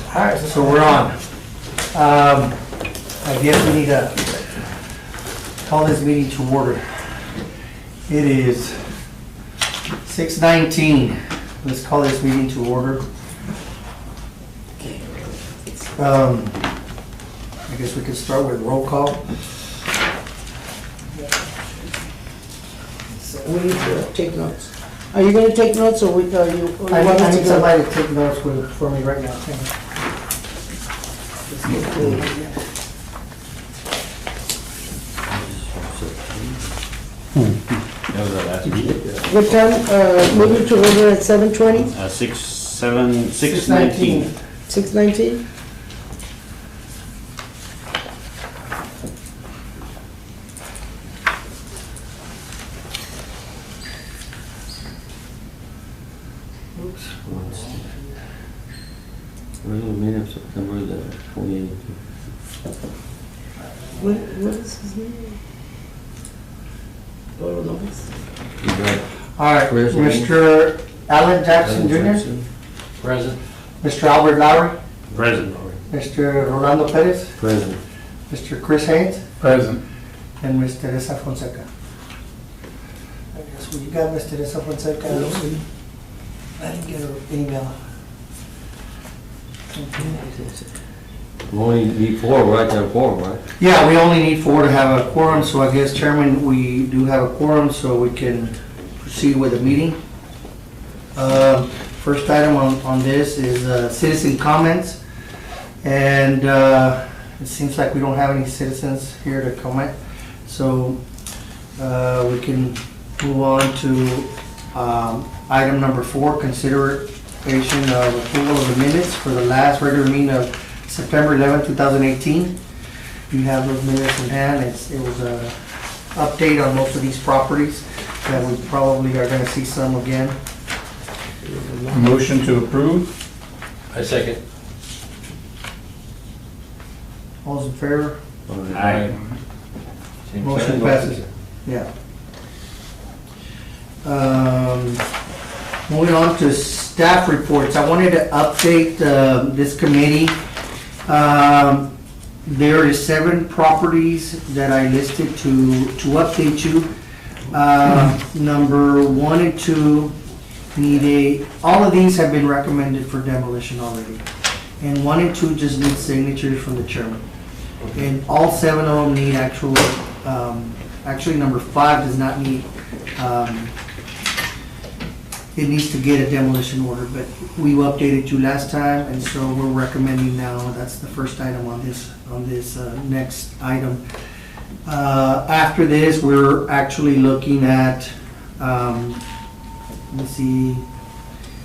Alright, so we're on. I guess we need to call this meeting to order. It is 6:19. Let's call this meeting to order. I guess we could start with roll call. We need to take notes. Are you gonna take notes or we, are you? I need somebody to take notes for me right now. That was our last meeting. What time, moving to order at 7:20? 6:19. 6:19? Oops. Where's the minute of September the 28th? What is his name? Lord knows. Alright, Mr. Alan Jackson Jr., Present. Mr. Albert Lowry, Present. Mr. Rolando Perez, Present. Mr. Chris Haynes, Present. and Ms. Teresa Fonseca. I guess when you got Ms. Teresa Fonseca, I didn't get her email. We only need 4, right? There are 4, right? Yeah, we only need 4 to have a quorum, so I guess, Chairman, we do have a quorum, so we can proceed with the meeting. First item on this is citizen comments, and it seems like we don't have any citizens here to comment, so we can move on to item number 4, consideration of approval of the minutes for the last regular meeting of September 11, 2018. You have those minutes in hand. It was an update on most of these properties that we probably are going to see some again. Motion to approve? I second. All's in favor? Aye. Motion passes. Yeah. Moving on to staff reports. I wanted to update this committee. There is 7 properties that I listed to update you. Number 1 and 2 need all of these have been recommended for demolition already. And 1 and 2 just need signatures from the chairman. And all 7 of them need actually number 5 does not need, it needs to get a demolition order, but we updated you last time, and so we're recommending now, that's the first item on this next item. After this, we're actually looking at, let's see,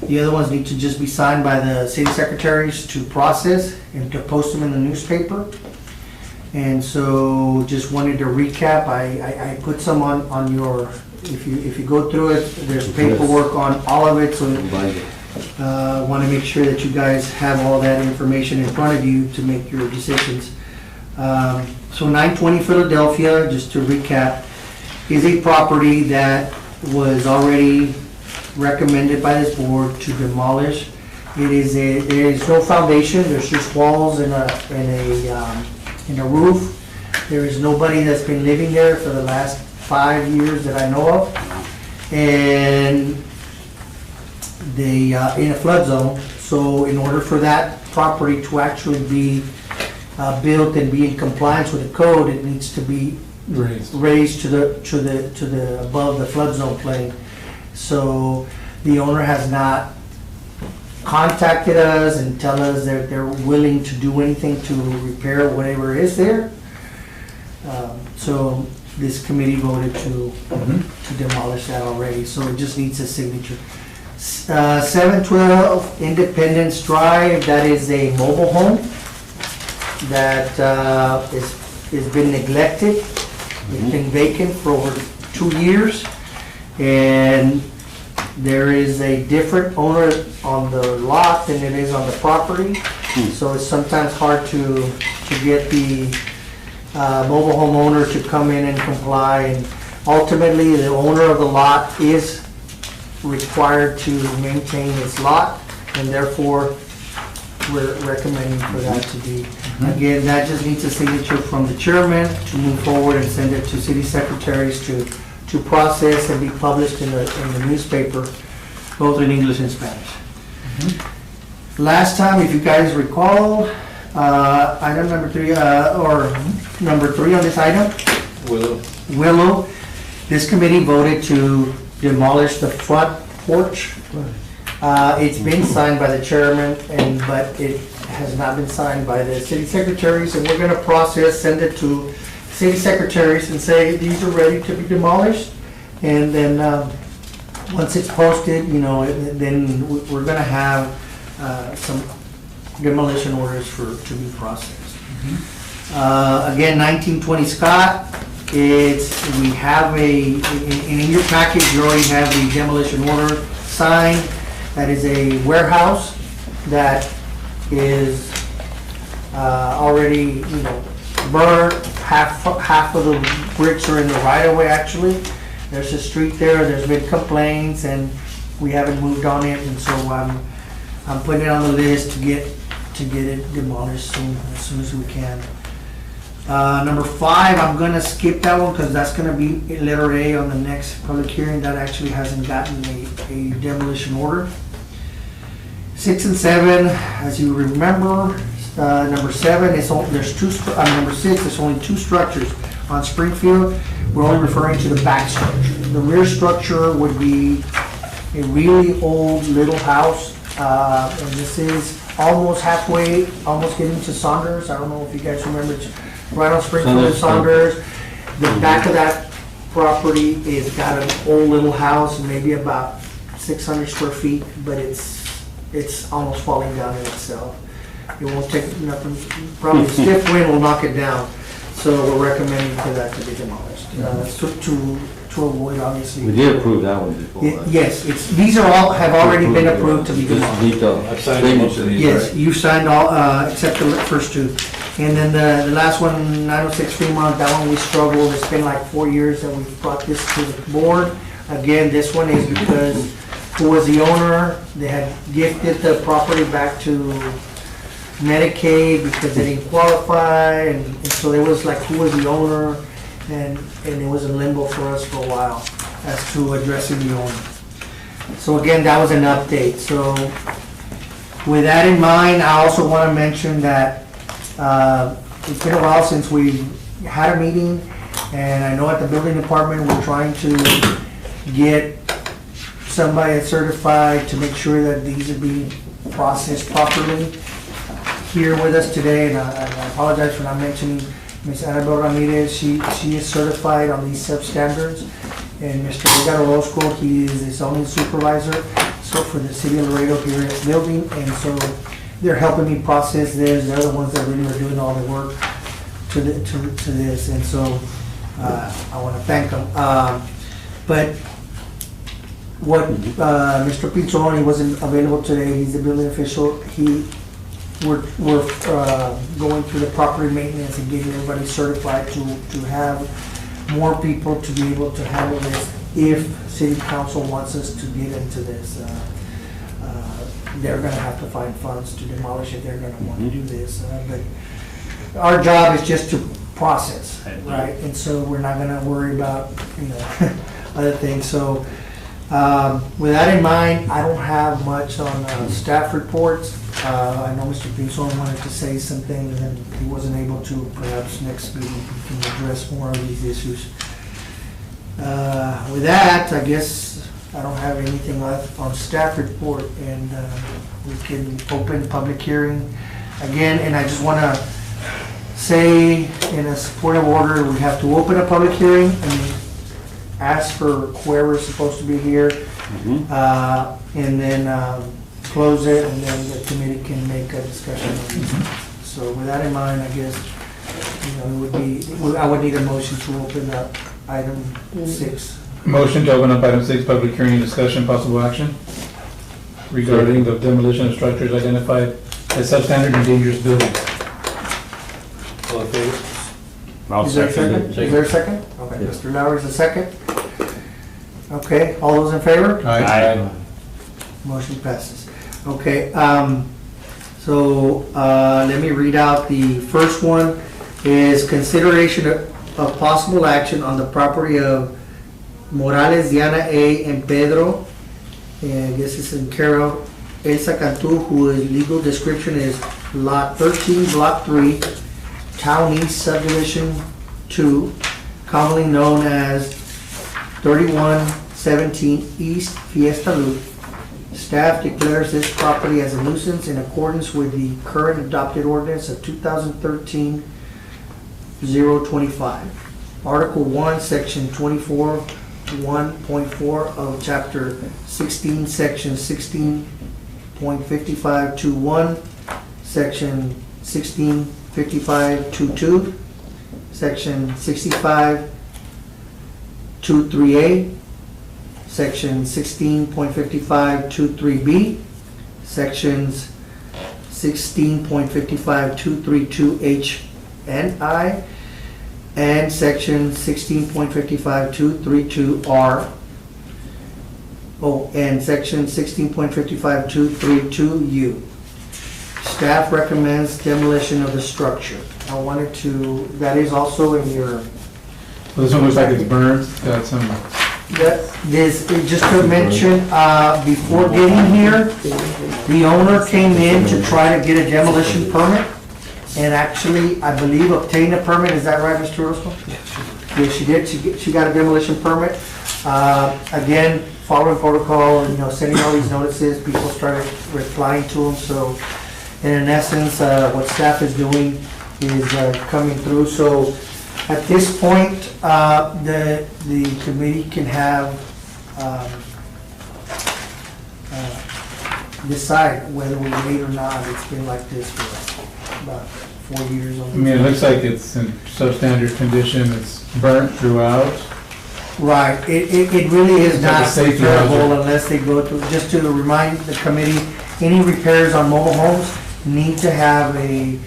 the other ones need to just be signed by the city secretaries to process and to post them in the newspaper. And so just wanted to recap, I put some on your, if you go through it, there's paperwork on all of it, so want to make sure that you guys have all that information in front of you to make your decisions. So 920 Philadelphia, just to recap, is a property that was already recommended by this board to demolish. There is no foundation, there's just walls and a roof. There is nobody that's been living there for the last 5 years that I know of. And they, in a flood zone, so in order for that property to actually be built and be in compliance with the code, it needs to be raised to the above the flood zone plane. So the owner has not contacted us and tell us that they're willing to do anything to repair whatever is there. So this committee voted to demolish that already, so it just needs a signature. 712 Independence Drive, that is a mobile home that has been neglected. It's been vacant for over 2 years, and there is a different owner on the lot than it is on the property. So it's sometimes hard to get the mobile home owner to come in and comply, and ultimately the owner of the lot is required to maintain its lot, and therefore we're recommending for that to be. Again, that just needs a signature from the chairman to move forward and send it to city secretaries to process and be published in the newspaper, both in English and Spanish. Last time, if you guys recall, item number 3, or number 3 on this item, Willow, this committee voted to demolish the front porch. It's been signed by the chairman, but it has not been signed by the city secretaries, and we're gonna process, send it to city secretaries and say, these are ready to be demolished. And then, once it's posted, then we're gonna have some demolition orders to be processed. Again, 1920 Scott, we have in your package, you already have the demolition order signed. That is a warehouse that is already, burned. Half of the bricks are in the right of way, actually. There's a street there's been complaints, and we haven't moved on it, and so I'm putting it on the list to get it demolished as soon as we can. Number 5, I'm gonna skip that one because that's gonna be letter A on the next public hearing. That actually hasn't gotten a demolition order. 6 and 7, as you remember, number 7 is number 6 is only 2 structures on Springfield. We're only referring to the back structure. The rear structure would be a really old little house, and this is almost halfway, almost getting to Saunders. I don't know if you guys remember, it's right on Springfield and Saunders. The back of that property is got an old little house, maybe about 600 square feet, but it's almost falling down in itself. It won't take nothing, probably a stiff wind will knock it down. So we're recommending for that to be demolished. To avoid, obviously. We did approve that one before, right? Yes, these are all, have already been approved to be Just demolished. need the I've signed most of these. Yes, right? you signed all, except the first 2. And then the last one, 906 Fremont, that one we struggled. It's been like 4 years that we've brought this to the board. Again, this one is because who was the owner, they had gifted the property back to Medicaid because they didn't qualify, and so there was like, who was the owner, and it was in limbo for us for a while as to addressing the owner. So again, that was an update. So with that in mind, I also want to mention that it's been a while since we had a meeting, and I know at the building department, we're trying to get somebody that's certified to make sure that these are being processed properly. Here with us today, and I apologize for not mentioning Ms. Annabelle Ramirez. She is certified on these substandards, and Mr. Edgar Orozco, he is the zoning supervisor, so for the city of Laredo here at the building, and so they're helping me process this. They're the ones that really are doing all the work to this, and so I want to thank them. But what Mr. Pizzoloni wasn't available today. He's the building official. We're going through the property maintenance and getting everybody certified to have more people to be able to handle this if city council wants us to get into this. They're gonna have to find funds to demolish it. They're gonna want to do this. But our job is just to process, right? And so we're not gonna worry about, other things. So with that in mind, I don't have much on staff reports. I know Mr. Pinzon wanted to say some things and he wasn't able to. Perhaps next meeting we can address more of these issues. With that, I guess I don't have anything left on staff report, and we can open the public hearing again. And I just want to say, in a supportive order, we have to open a public hearing and ask for whoever's supposed to be here, and then close it, and then the committee can make a discussion on it. So with that in mind, I guess, I would need a motion to open up item 6. Motion to open up item 6, public hearing and discussion, possible action regarding the demolition of structures identified as substandard and dangerous buildings. All in favor? Is there a second? Is there a second? Okay, Yes. Mr. Lowry's a second. Okay, all those in favor? Aye. Motion passes. Okay, So, let me read out the first one, is consideration of possible action on the property of Morales, Diana A. and Pedro. And this is in care of Elsa Cantu, whose legal description is Lot 13, Block 3, Town East Subdivision 2, commonly known as 3117 East Fiesta Loop. Staff declares this property as a nuisance in accordance with the current adopted ordinance of 2013-025. Article 1, Section 24, 1.4 of Chapter 16, Section 16.5521, Section 16.5522, Section 65.23A, Section 16.5523B, Sections 16.5523H and I, and Section 16.5523R. Oh, and Section 16.5523U. Staff recommends demolition of the structure. I wanted to, that is also in your, This one looks like it's burned, got some, just to mention, before getting here, the owner came in to try to get a demolition permit, and actually, I believe, obtained a permit. Is that right, Mr. Orozco? Yeah, she did. She got a demolition permit. Again, following protocol, sending all these notices, people started replying to them. So, in essence, what staff is doing is coming through. So, at this point, the committee can have decide whether we wait or not. It's been like this for about 4 years. I mean, it looks like it's in substandard condition, it's burnt throughout. Right, it really is It's like a not safety repairable hazard. unless they go through, just to remind the committee, any repairs on mobile homes need to have a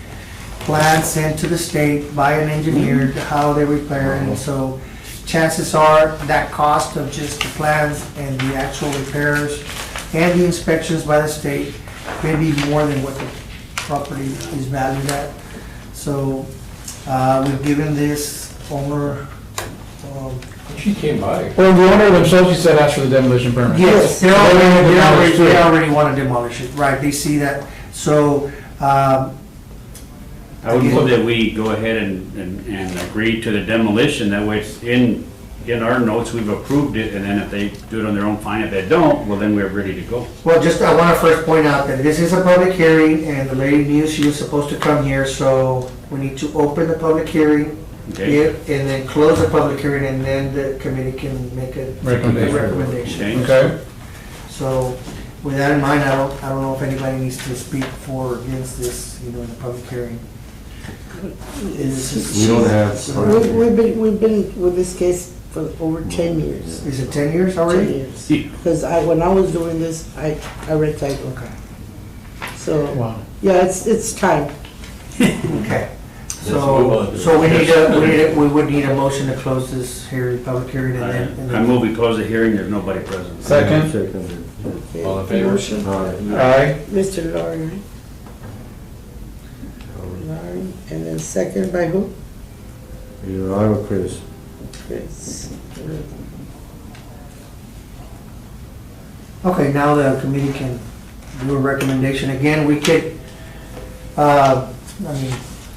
plan sent to the state by an engineer to how they repair it. And so chances are that cost of just the plans and the actual repairs and the inspections by the state may be more than what the property is valued at. So we've given this owner, She came by. Well, the owner themselves, you said, asked for the demolition permit. yes, they already want to demolish it, right, they see that. So, I would move that we go ahead and agree to the demolition, that way it's in our notes, we've approved it, and then if they do it on their own, fine, if they don't, well, then we're ready to go. well, I want to first point out that this is a public hearing, and the lady knew she was supposed to come here, so we need to open the public hearing, Okay? and then close the public hearing, and then the committee can make a recommendation. Okay. Okay, So, with that in mind, I don't know if anybody needs to speak for or against this, in the public hearing. We don't have. We've been with this case for over 10 years. Is it 10 years 10 already? years. Because when I was doing this, I read title. Okay. So, wow. yeah, it's time. Okay. So we would need a motion to close this hearing, public hearing, and then. I move we close the hearing, there's nobody present. Second. Okay. All in favor? Motion. Aye. Mr. Laurie. Laurie, and then second by who? I'm a Chris. Chris. Okay, now the committee can do a recommendation. Again, we could,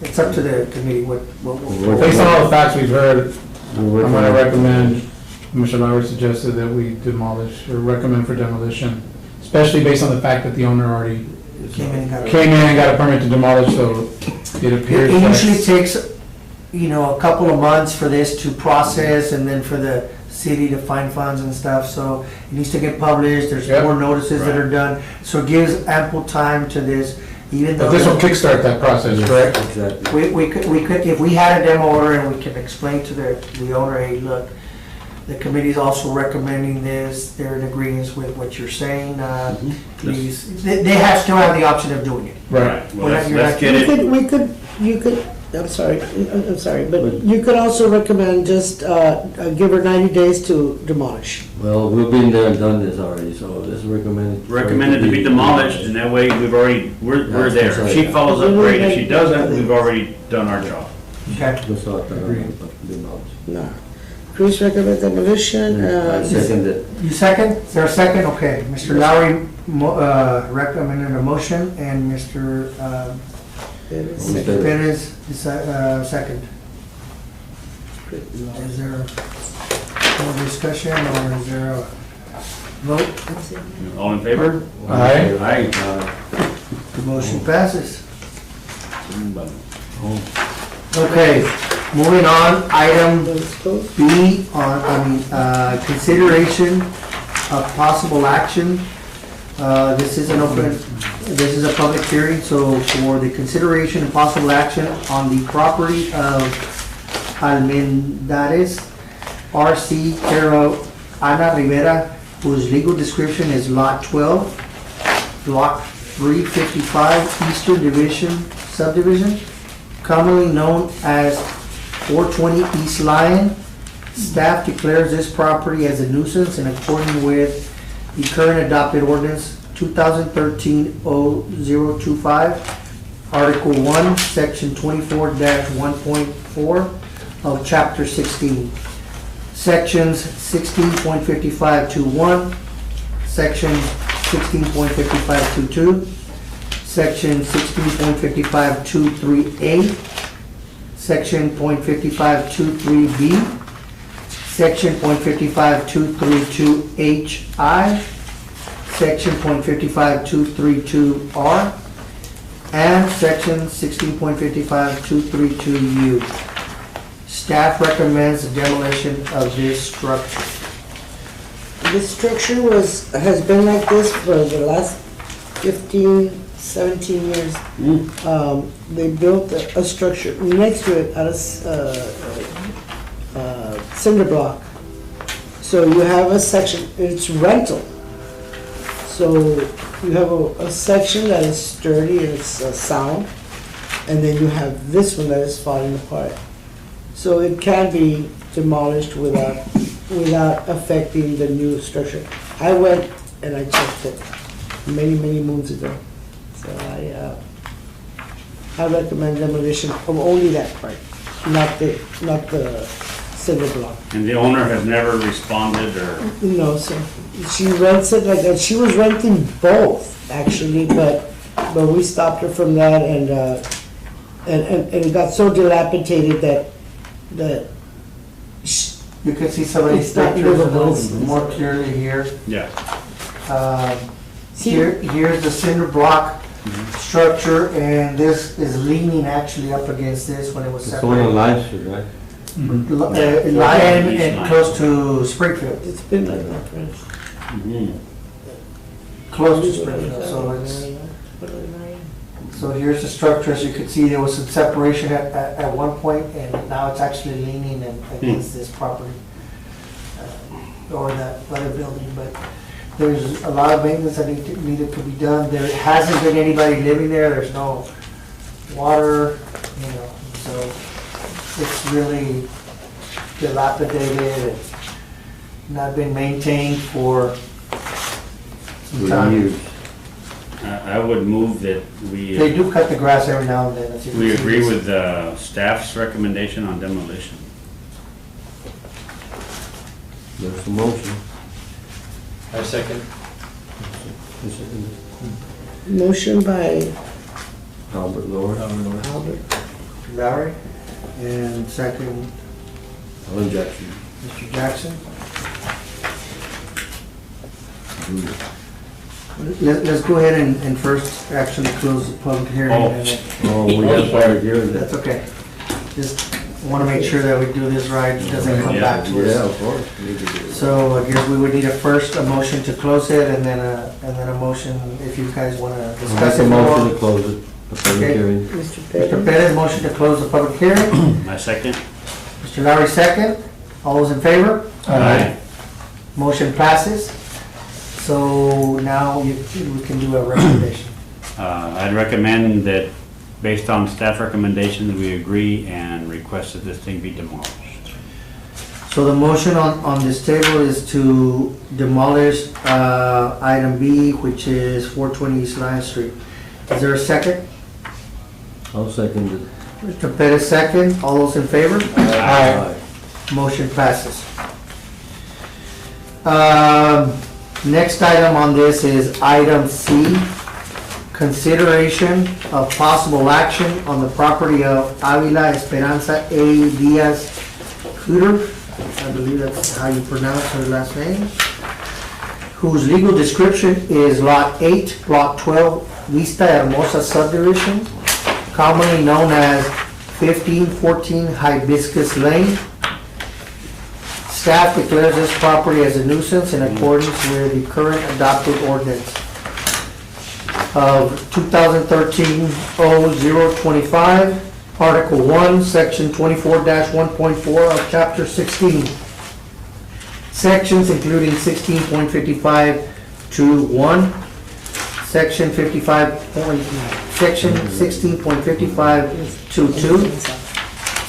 it's up to the committee what. Based on all the facts we've heard, I'm gonna recommend, Mr. Lauer suggested that we demolish, or recommend for demolition, especially based on the fact that the owner already Came in and got it. came in and got a permit to demolish, so it appears It usually that. takes, a couple of months for this to process and then for the city to find funds and stuff, so it needs to get published, there's Yep. more notices that are done, so it gives ample time to this, even though. But this will kickstart that process, correct? Exactly. We could, if we had a demo order and we could explain to the owner, hey, look, the committee's also recommending this, they're in agreement with what you're saying, please, they still have the option of doing it. Right. Well, let's get it, You could I'm sorry, but you could also recommend just, give her 90 days to demolish. Well, we've been there and done this already, so let's recommend it. Recommended to be demolished, and that way we're there. If she follows up, great. If she doesn't, we've already done our job. Okay. Let's start that, demolish. No. Chris recommend demolition, I second it. You second? Is there a second? Okay. Mr. Lowry recommended a motion, and Mr. Pettis. Perez is second. Is there more discussion, or is there a vote? All in favor? Aye. Aye. The motion passes. Okay, moving on, item B consideration of possible action. This is this is a public hearing, so for the consideration and possible action on the property of Almendares RC Terra Ana Rivera, whose legal description is Lot 12, Block 355, Eastern Division Subdivision, commonly known as 420 East Lion. Staff declares this property as a nuisance in accordance with the current adopted ordinance 2013-0025, Article 1, Section 24-1.4 of Chapter 16. Sections 16.5521, Section 16.5522, Section 16.5523A, Section .5523B, Section .55232HI, Section .55232R, and Section 16.55232U. Staff recommends the demolition of this structure. This structure has been like this for the last 15, 17 years. They built a structure next to it out of cinder block. So you have a section, it's rental. So you have a section that is sturdy and it's sound, and then you have this one that is falling apart. So it can be demolished without affecting the new structure. I went and I checked it many moons ago. So I recommend demolition of only that part, not the cinder block. And the owner has never responded or, No, sir. She rents it like that. She was renting both, actually, but we stopped her from that, and it got so dilapidated that You can see some of these It's not pictures a livable. little more clearly here. yeah. Here's the cinder block structure, and this is leaning actually up against this when it was It's going on separated. Line Street, right? Lion and close to Springfield, it's been like that, right? close to Springfield, so here's the structure. As you can see, there was some separation at one point, and now it's actually leaning against this property, or that other building, but there's a lot of maintenance that needed to be done. There hasn't been anybody living there, there's no water, so it's really dilapidated and not been maintained for some time. Years. I would move that They do cut the grass every now and then. as you can we see. agree with staff's recommendation on demolition. There's a motion. I second. Motion by Albert Lower. Albert. Lowry, and second, Alan Jackson. Mr. Jackson. Let's go ahead and first actually close the public hearing. Oh. and then- Oh, we got fired here. That's okay. Just want to make sure that we do this right, it doesn't come back to Yeah, us. of course. We need to do it. So I guess we would need a motion to close it, and then a motion if you guys want to I'll discuss make it a motion more. to close it, the public Okay. hearing. Mr. Mr. Pettis. Pettis, motion to close the public hearing. My second? Mr. Lowry, second. All those in favor? Motion passes. So now we can do a recommendation. I'd recommend that based on staff recommendations, we agree and request that this thing be demolished. So the motion on this table is to demolish item B, which is 420 East Lion Street. Is there a second? I'll second it. Mr. Pettis, second. All those in favor? Aye. Motion passes. Next item on this is item C, consideration of possible action on the property of Avila Esperanza A. Diaz Cooter, I believe that's how you pronounce her last name, whose legal description is Lot 8, Block 12, Vista Hermosa subdivision, commonly known as 1514 Hibiscus Lane. Staff declares this property as a nuisance in accordance with the current adopted ordinance of 2013-0025, Article 1, Section 24-1.4 of Chapter 16. Sections including 16.55 to 1, Section 16.55 to 2,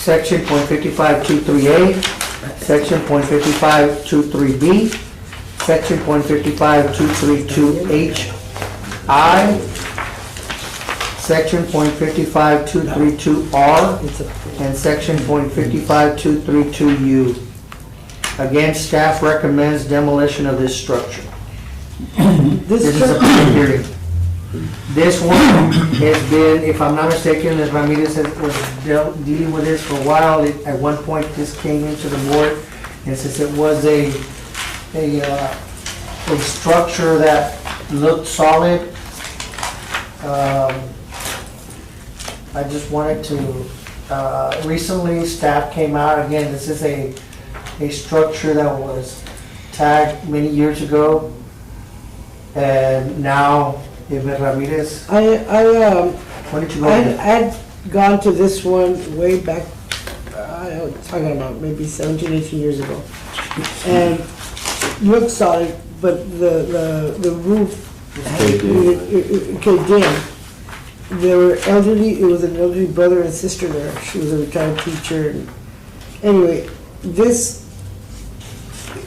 Section .55 to 3A, Section .55 to 3B, Section .55 to 32HI, Section .55 to 32R, and Section .55 to 32U. Again, staff recommends demolition of this structure. This is a public hearing. This one has been, if I'm not mistaken, as Ramirez was dealing with this for a while. At one point, this came into the board, and since it was a structure that looked solid, I just wanted to, recently staff came out, again, this is a structure that was tagged many years ago, and now, Ramirez, why don't you go ahead? I'd gone to this one way back, talking about maybe 17, 18 years ago. And looked solid, but the roof it caved in. They were elderly, it was an elderly brother and sister there. She was a retired teacher. And anyway,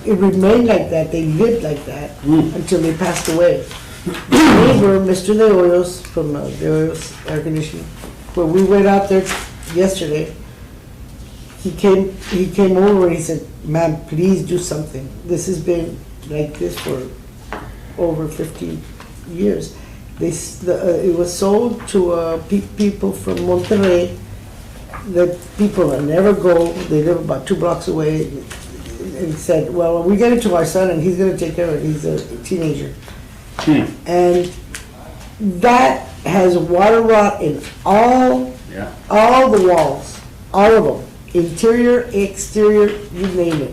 it remained like that, they lived like that until they passed away. The neighbor, Mr. De Hoyos, from De Hoyos Air Conditioning, when we went out there yesterday, he came over and he said, "Ma'am, please do something. This has been like this for over 15 years." It was sold to people from Monterrey, the people that never go, they live about 2 blocks away, and said, "Well, we get it to our son and he's gonna take care of it, he's a teenager." And that has water rot in all the walls, all of them, interior, exterior, you name it.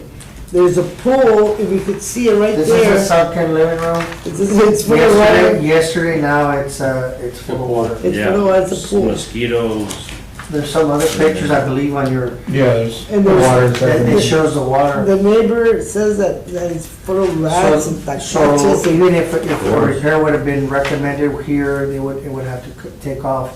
There's a pool, if you could see it right there. This is a sunken living room. It's full of water. Yesterday, now it's full of water. It's full of water, it's a pool. Mosquitoes. There's some other pictures, I believe, on your, Yeah, there's And the there's- water. that it shows the water. The neighbor says that it's full of rats and So taxes. even if a repair would have been recommended here, it would have to take off,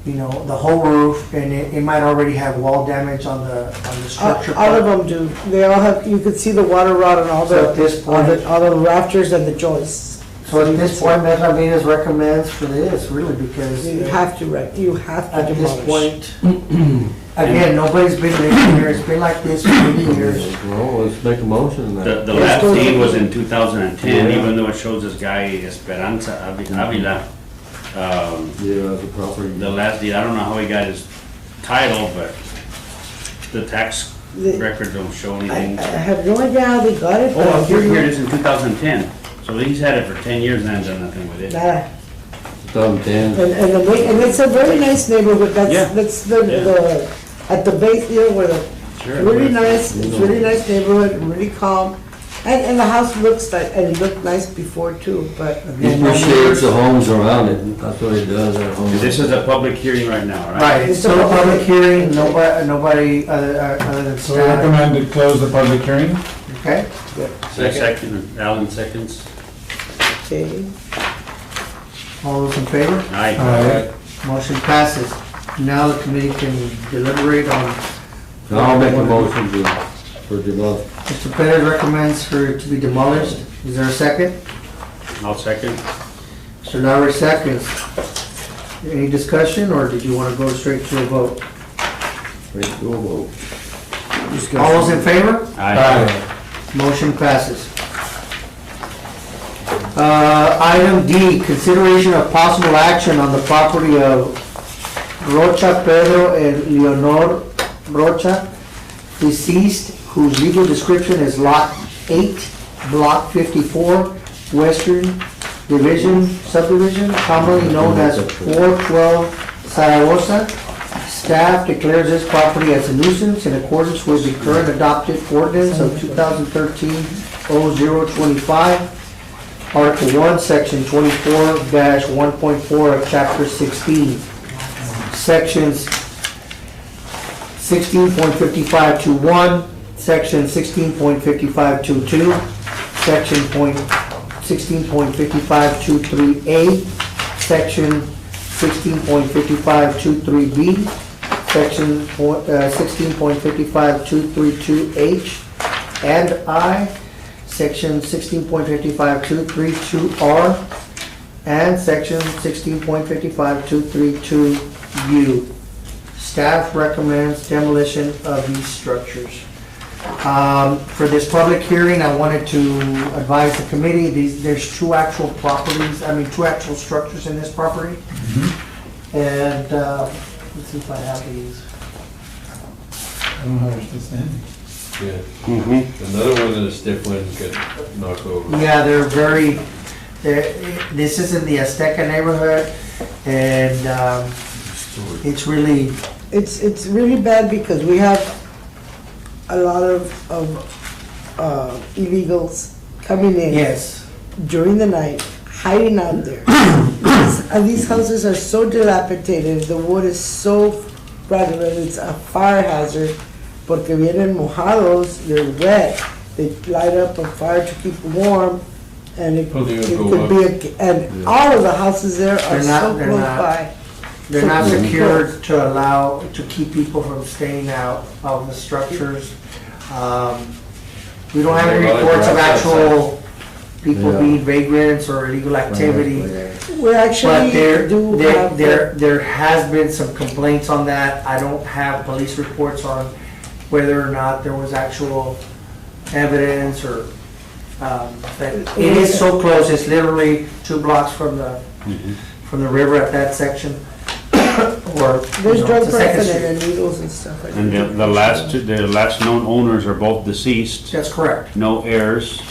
the whole roof, and it might already have wall damage on the structure. All of them do. They all have, you could see the water rot on all So at this point- all the rafters and the joists. So at this point, Ms. Ramirez recommends for this, really, because You have to at this demolish. point, again, nobody's been living here, it's been like this for many years. Well, let's make a motion then. The last deed was in 2010, even though it shows this guy Esperanza Avila. Yeah, the property. The last deed, I don't know how he got his title, but the tax records don't show I anything. have no idea how they got it, but Oh, I here do it know. is in 2010. So he's had it for 10 years and hasn't done nothing with it. Nah. 2010. And it's a very nice neighborhood, Yeah. that's the, at the base here where Sure. really nice, it's really nice neighborhood, really calm. And the house looks like, and it looked nice before too, but. He appreciates the homes around it, that's what he does, that home. This is a public hearing right now, right? Right, it's still a public hearing, nobody other than So we staff, recommend to close the public hearing. okay? Second, Alan seconds. Okay. All those in favor? Aye. Motion passes. Now the committee can deliberate on. So I'll make a motion for demolition. Mr. Perez recommends for it to be demolished. Is there a second? I'll second. Mr. Lowry seconds. Any discussion, or did you want to go straight to a vote? Ready to go vote. All those in favor? Aye. Motion passes. Item D, consideration of possible action on the property of Rocha Pedro and Leonor Rocha, deceased, whose legal description is Lot 8, Block 54, Western Division Subdivision, commonly known as 412 Zaragoza. Staff declares this property as a nuisance in accordance with the current adopted ordinance of 2013-0025, Article 1, Section 24-1.4 of Chapter 16. Sections 16.5521, Section 16.5522, Section 16.5523A, Section 16.5523B, Section 16.55232H and I, Section 16.55232R, and Section 16.55232U. Staff recommends demolition of these structures. For this public hearing, I wanted to advise the committee, there's two actual structures in this property. And, let's see if I have these. I don't know how it's standing. Yeah. Mm-hmm. Another one of the stiff ones get knocked over. Yeah, this is in the Azteca neighborhood, and it's really, It's really bad because we have a lot of illegals coming in yes. during the night, hiding out there. And these houses are so dilapidated, the wood is so prevalent, it's a fire hazard, porque vienen mojados, they're wet, they light up a fire to keep warm, and it Oh, they would it go could be, and all of the houses there are They're not- so they're close not. by. They're not So- secured to keep people from staying out of the structures. We don't have any A lot of reports of grass actual people Yeah. being vagrants or illegal activity. We actually But do have. there has been some complaints on that. I don't have police reports on whether or not there was actual evidence or, but it is so close, it's literally 2 blocks from the river at that section. Or, There's you know, drug it's a second prevalent street. and needles and stuff like that. And the last known owners are both deceased, That's correct. no heirs.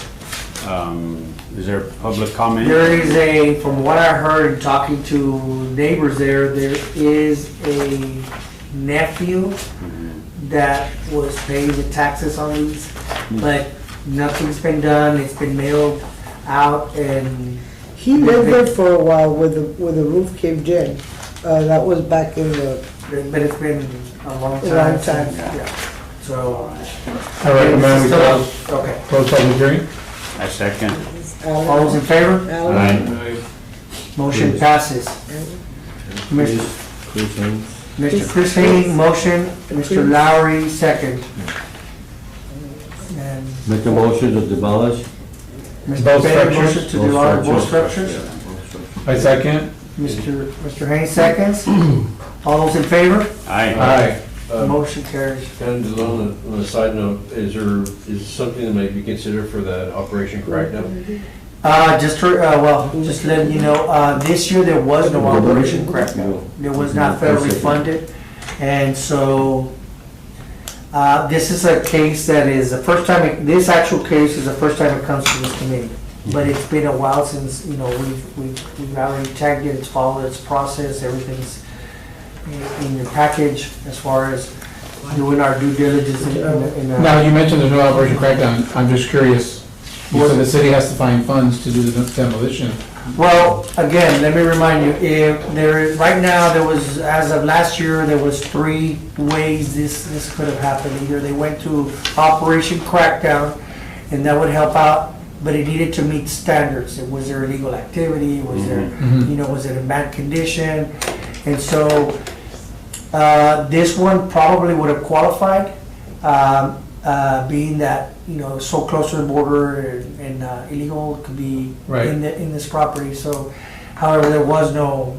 Is there public comment? There is from what I heard in talking to neighbors there is a nephew that was paying the taxes on these, but nothing's been done, it's been mailed out, and He lived there for a while with the roof caved in. That was back in the, but it's been a long time. A long time. Yeah. So. I recommend we close Okay. public hearing. I second. All those in favor? Alan. Aye. Motion passes. Mr. Chris Haynes. Mr. Chris Haynes, motion, Mr. Lowry, second. And Make a motion to demolish. Mr. Both Perez, structures? motion to demolish both structures. I second. Mr. Haynes seconds. All those in favor? Aye. Aye. Motion carries. And on a side note, is something that might be considered for that Operation Crackdown? Just letting you know, this year there was no Operation Crackdown. It was not federally funded. And so, this is a case that is the first time, this actual case is the first time it comes to this committee. But it's been a while since, we've already tagged it, it's followed its process, everything's in your package as far as doing our due diligence in Now, you mentioned there's no Operation Crackdown. I'm just curious. You said the city has to find funds to do the demolition. Well, again, let me remind you, right now, there was, as of last year, there was 3 ways this could have happened. Either they went to Operation Crackdown, and that would help out, but it needed to meet standards. Was there illegal activity? Was there, was it in bad condition? And so, this one probably would have qualified, being that, so close to the border and illegal could be Right. in this property, so, however, there was no,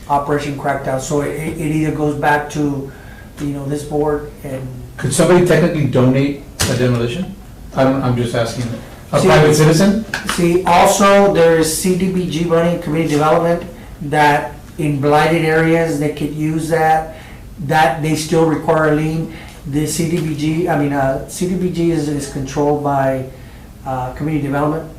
Operation Crackdown, so it either goes back to, this board and. Could somebody technically donate a demolition? I'm just asking, a See- private citizen? See, also, there is CDBG money, community development, that in blighted areas, they could use that they still require a lien. The CDBG is controlled by, community development,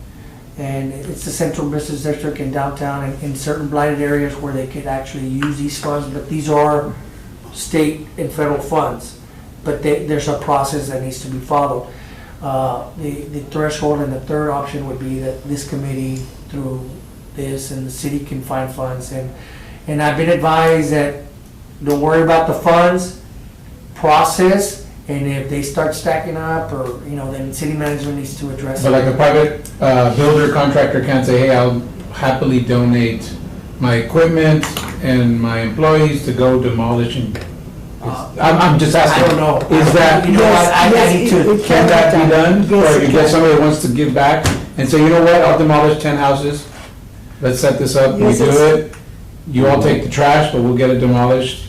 and it's the central business district in downtown and in certain blighted areas where they could actually use these funds, but these are state and federal funds. But there's a process that needs to be followed. The threshold and the third option would be that this committee, through this, and the city can find funds. And I've been advised that don't worry about the funds, process, and if they start stacking up, or, then city management needs to address it. But like a private builder contractor can't say, hey, I'll happily donate my equipment and my employees to go demolish and, I'm just asking. I don't know. Is that, You know what, I need to, can that be done? Yes, Or it you get can. somebody that wants to give back and say, you know what, I'll demolish 10 houses, let's set this up, we Yes, do it's- it, you all take the trash, but we'll get it demolished,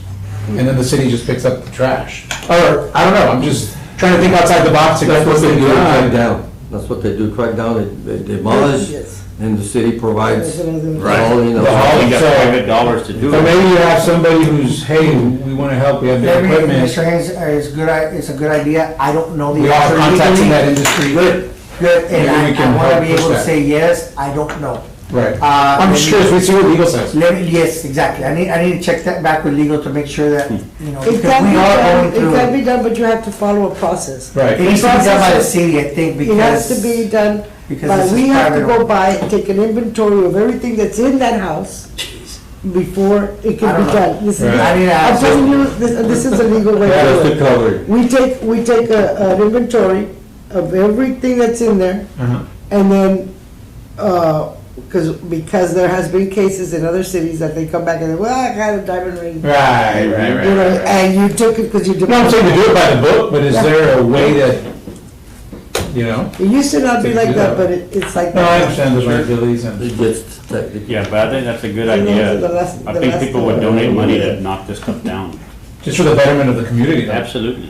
and then the city just picks up the trash. Or, I don't know, I'm just trying to think outside the box. to That's get what they this do, thing crack done. down. That's what they do, crack down, they demolish, Yes. and the city provides That's another- Right. all, You got So- private dollars to do So it. maybe you have somebody who's, hey, we wanna help, we have the maybe equipment, Mr. Haynes, it's a good idea. I don't know the we answer are contacts in legally. that industry. Good, good, and Maybe we can I wanna help be push able to that. say yes, I don't know. Right, I'm just maybe- curious, we see what legal says. Yes, exactly. I need to check that back with legal to make sure that, It because can be we are done, going it through. can be done, but you have to follow a process. Right. It needs to be done by the city, I think, It has to because, be done, because but this is we have to private. go by and take an inventory of everything that's in that house before it I can don't be know. done. This is, Right. I need to I'm ask. telling you, this is a legal way That's to the do it. cover. We take an inventory of everything that's in there, Uh-huh. and then, because there has been cases in other cities that they come back and say, well, I got a diamond ring. Right, right, You know, right. and you took it because you did. No, I'm saying to do it by the book, but is there a way that, It used to not be like that, but it's like. No, I that. understand the liabilities and. It gets technical. Yeah, but I think that's a good You know, idea. the last- I the think last people would one. donate money to knock this stuff down. Just for the betterment of the community, though. Absolutely.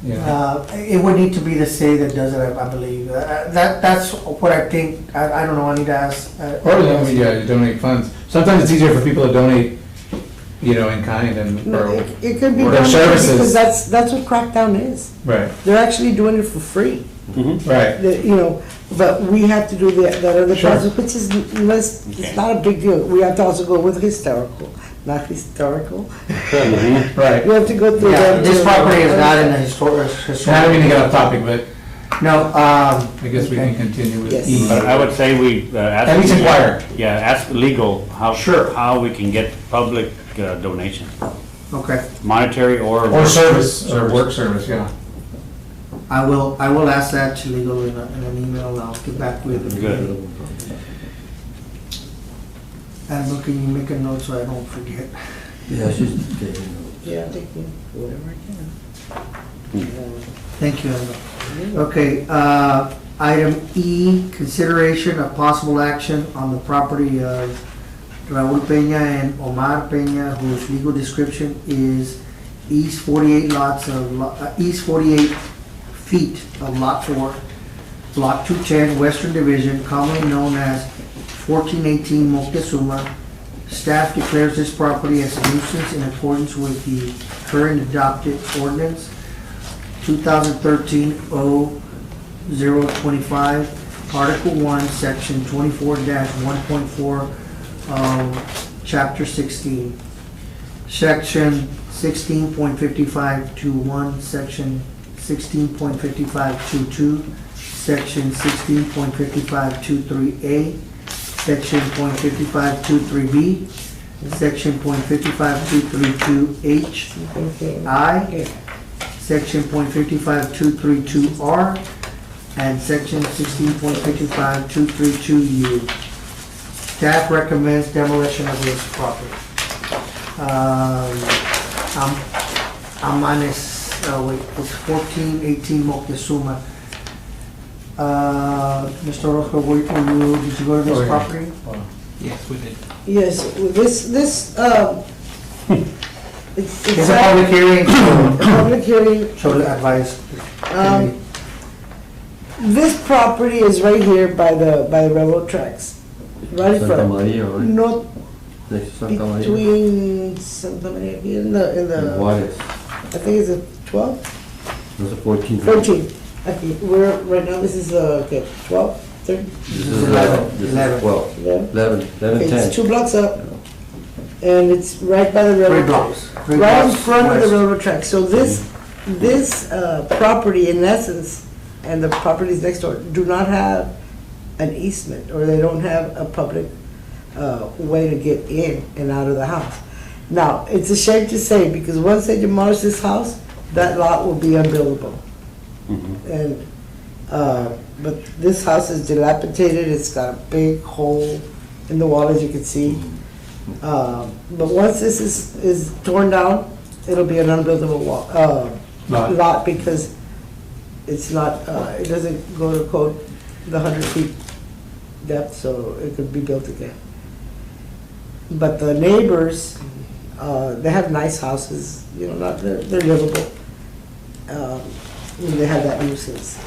You know? It would need to be the city that does it, I believe. That's what I think. I don't know, I need to ask. Or, you donate funds. Sometimes it's easier for people to donate, in kind and, No, or, it could be or done services. because that's what crackdown is. right, They're actually doing it for free. right. But we have to do that other Sure. process, which is less, it's not a big deal. We have to also go with not historical. Right. We have to go through Yeah, that. this too. property is not in the historic. And I don't mean to get off topic, but No, I guess we can okay. continue with Yes. E. But I would say we ask. At least inquire. Yeah, ask legal Sure. how we can get public donation, Okay, monetary or. Or service, or work service, yeah. I will ask that to legal in an email, and I'll get back with you. Good. And look, can you make a note so I don't forget? Yeah, she's taking notes. Yeah, take whatever I can. Thank you, Aldo. Okay, item E, consideration of possible action on the property of Raul Peña and Omar Peña, whose legal description is east 48 east 48 feet of lot 4, block 210, Western Division, commonly known as 1418 Moctezuma. Staff declares this property as a nuisance in accordance with the current adopted ordinance 2013-0025, Article 1, Section 24-1.4, Chapter 16. Section 16.5521, Section 16.5522, Section 16.5523A, Section .5523B, Section .55232H, I, Section .55232R, and Section 16.55232U. Staff recommends demolition of this property. I'm on this, wait, it's 1418 Moctezuma. Mr. Orozco, did you go to Oh, this yeah. property? Yes, we did. Yes, this, it's It's a public hearing, a public hearing. so advise. This property is right here by the railroad tracks, right in Santa front. Maria, right? Not Next to Santa Maria. between Santa Maria, in the, Juarez. I think it's a 12, Those are 14. 14. Okay, we're, right now, this is, okay, 12, 13, This is is 11. 12. 11. 11, Okay, 10. it's 2 blocks up, and it's right by the railroad. Three blocks. Three Right in blocks front of the west. railroad track. So this property, in essence, and the properties next door, do not have an easement, or they don't have a public way to get in and out of the house. Now, it's a shame to say, because once they demolish this house, that lot will be unbuildable. And, but this house is dilapidated, it's got a big hole in the wall, as you can see. But once this is torn down, it'll be an unbuildable lot, because it's not, it doesn't go to code the 100 feet depth, so it could be built again. But the neighbors, they have nice houses, you know, they're livable. They have that nuisance.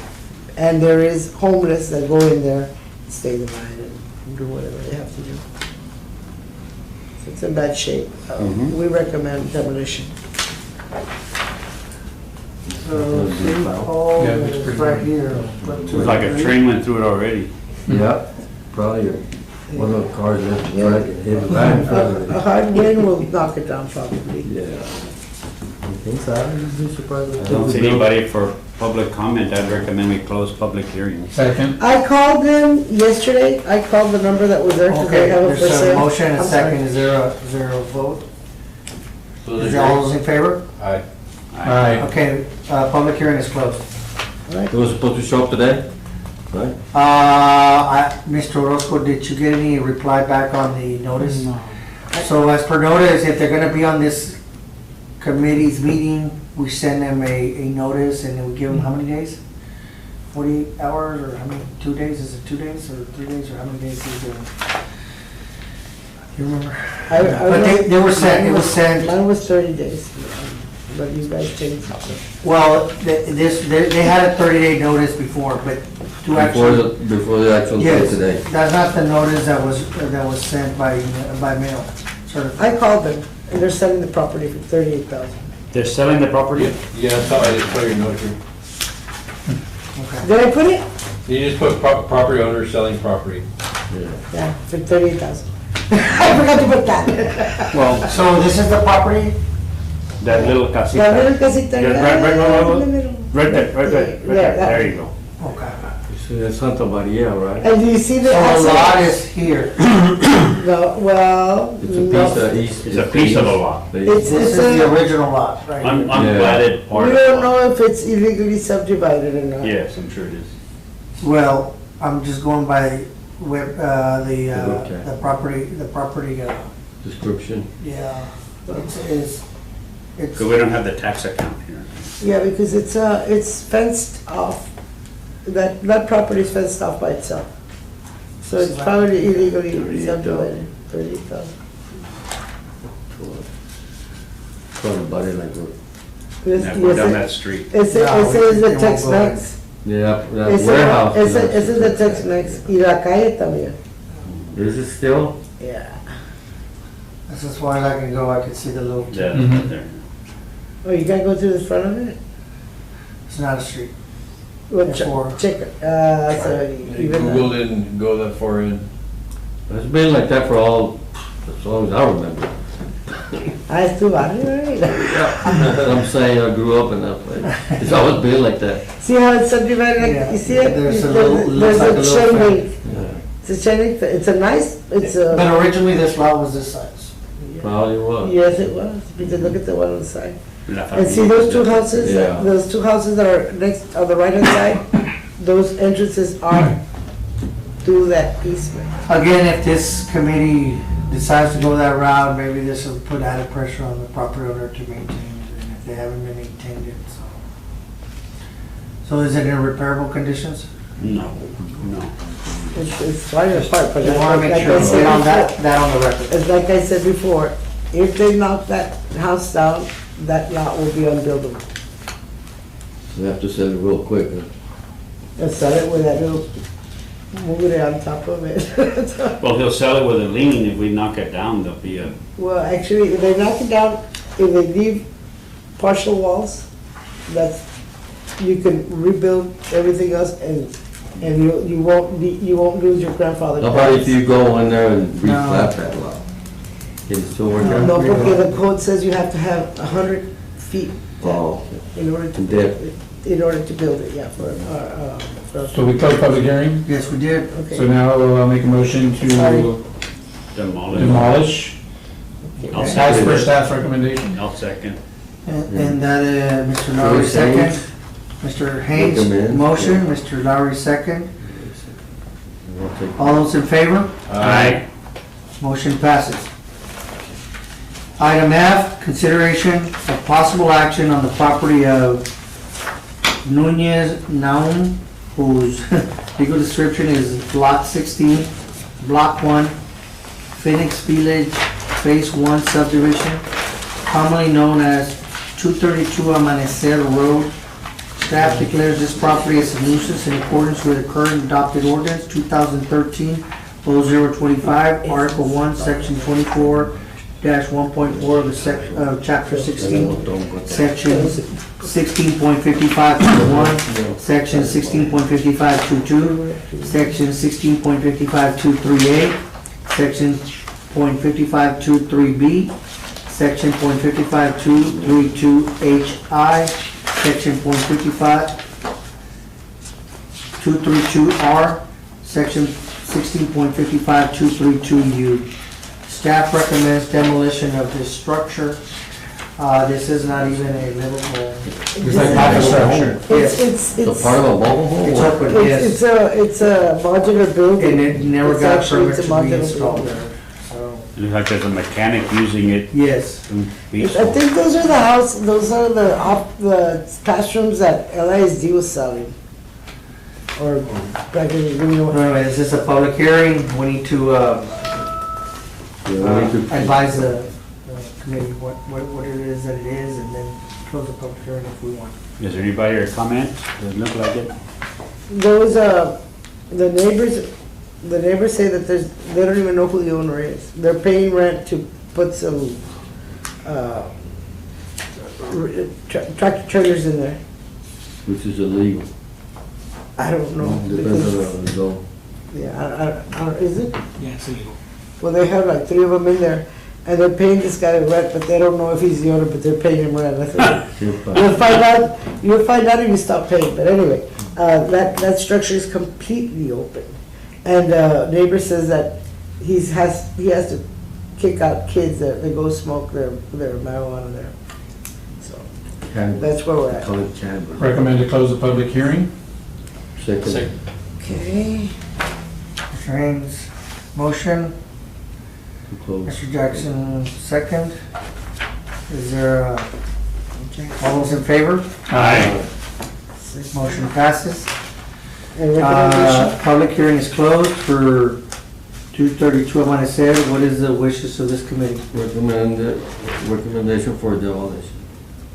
And there is homeless that go in there, stay the night and do whatever they have to do. So it's in bad shape. We recommend demolition. So, City Hall Yeah, it's is pretty right big. here. It's like a train went through it already. Yeah, probably one of the cars left the track and hit the back in front of A it. hard wind will knock it down probably. Yeah. You think so? I'd be surprised. I don't see anybody for public comment. I'd recommend we close public hearing. Second. I called them yesterday. I called the number that was there because Okay, they have a for there's a sale. motion and a I'm sorry. second. Is there a vote? So Is there all those in favor? Aye. Aye. Okay, public hearing is closed. All right. It was supposed to show up today, right? Mr. Orozco, did you get any reply back on the notice? No. So as per notice, if they're gonna be on this committee's meeting, we send them a notice and then we give them how many days? 48 hours or how many, 2 days? Is it 2 days or 3 days or how many days is it? You remember? But they were sent, it was sent, Mine was 30 days, but you guys changed it. well, they had a 30-day notice before, but to actually. Before the actual day Yes, today. that's not the notice that was sent by mail. Certified. I called them and they're selling the property for $38,000. They're selling the property? Yeah, I saw your note here. Okay. Did I put it? You just put property owner selling property. Yeah, for $38,000. I forgot to put that. Well, So this is the property? that little La little casita. casita. Yeah, in the middle. Right there, right there, right there. that. There you go. Okay. You see, that's Santa Maria, right? And do you see the So the access? lot is here. No, well, It's a no. piece of east. It's a piece of a lot. This is the original lot, right? Unplatted part We of the don't lot. know if it's illegally subdivided or not. Yes, I'm sure it is. Well, I'm just going by web, Okay. the property, Description. yeah. It's, Because we don't have the tax account here. Yeah, because it's fenced off. That property is fenced off by itself. So it's probably illegally subdivided, 30,000. Front of body like, Yeah, we're down that street. It says No, it the won't go Tex-Mex. yeah, that Ese warehouse. es the Tex-Mex. Y la calle también. Is it still? Yeah. That's as far as I can go, I can see the little, Yeah, Mhm. there. Oh, you can't go through the front of it? it's not a street. Well, Before. check it. So even Google didn't go that far in. It's been like that for as long as I remember. es tu barrio, right? I'm saying I grew up in that place. It's always been like that. See how it's subdivided? Like, Yeah. you see it? There's a There's little- looks like a little chain fence. link. It's a chain link. It's a nice. It's a. But originally this lot was this size. Probably was. Yes, it was. Because look at the one on the side. La And see those two familia. houses? Yeah. Those two houses that are next on the right hand side. Those entrances are through that easement. Again, if this committee decides to go that route, maybe this will put added pressure on the property owner to maintain it, and if they haven't been maintained it, so. So is it in repairable conditions? No. It's falling apart, but We wanna make like sure I we said get on before, that on the record. it's like I said before, if they knock that house down, that lot will be unbuildable. We have to sell it real quick, huh? And sell it with that little movie on top of it. Well, he'll sell it with a lien. If we knock it down, there'll be a, Well, actually, if they knock it down, if they leave partial walls, that's, you can rebuild everything else and you won't lose your grandfather. How about if you go in there and re-flat that lot? Can it still work out? No, because the code says you have to have 100 feet Oh, in order In depth. to build it, yeah, for. So we closed public hearing, Yes, we did. Okay. so now we'll make a motion to demolish I'll as second. per staff's recommendation. I'll second. And that, Mr. Lowry second. Mr. Haynes, Recommend. motion, Mr. Lowry second. I'll take- All those in favor? Aye. Motion passes. Item F, consideration of possible action on the property of Nunez Naum, whose legal description is Lot 16, Block 1, Phoenix Village, Phase 1 subdivision, commonly known as 232 Amanecer Road. Staff declares this property as a nuisance in accordance with the current adopted ordinance 2013-0025, Article 1, Section 24-1.4 of the Chapter 16, Section 16.55.1, Section 16.55.22, Section 16.55.23A, Section .55.23B, Section .55.232HI, Section .55.232R, Section 16.55.232U. Staff recommends demolition of this structure. This is not even a livable. It's like half a structure. Yes, So part of a mobile home? it's or- open, yes. It's a modular building. And it never It's got actually- permit it's a to be modular installed building. there, so, In fact, there's a mechanic using it. yes. I think those are the classrooms that LISD was selling. Or practically, you know, Anyway, this is a public hearing. We need to Yeah, we need to- advise the committee what it is that it is, and then close the public hearing if we want. Is there anybody or comment? Doesn't look like it. those, the neighbors say that they don't even know who the owner is. They're paying rent to put some, tractor trailers in there. Which is illegal. I don't know. Depends because- on the zone. Yeah, I don't, is it? Yeah, it's illegal. Well, they have like 3 of them in there, and they're paying this guy rent, but they don't know if he's the owner, but they're paying him rent. I said, you'll find out if you stop paying, but anyway, that structure is completely open. And, neighbor says that he has to kick out kids that go smoke their marijuana there. So, Can- that's where we're at. Call it chamber. Recommend to close the public hearing. Second. Okay. Mr. Haynes, motion. To close. Mr. Jackson, second. Is there, all those in favor? Aye. Motion passes. And recommendation? Public hearing is closed for 232 Amanecer. What is the wishes of this committee? Recommendation for demolition.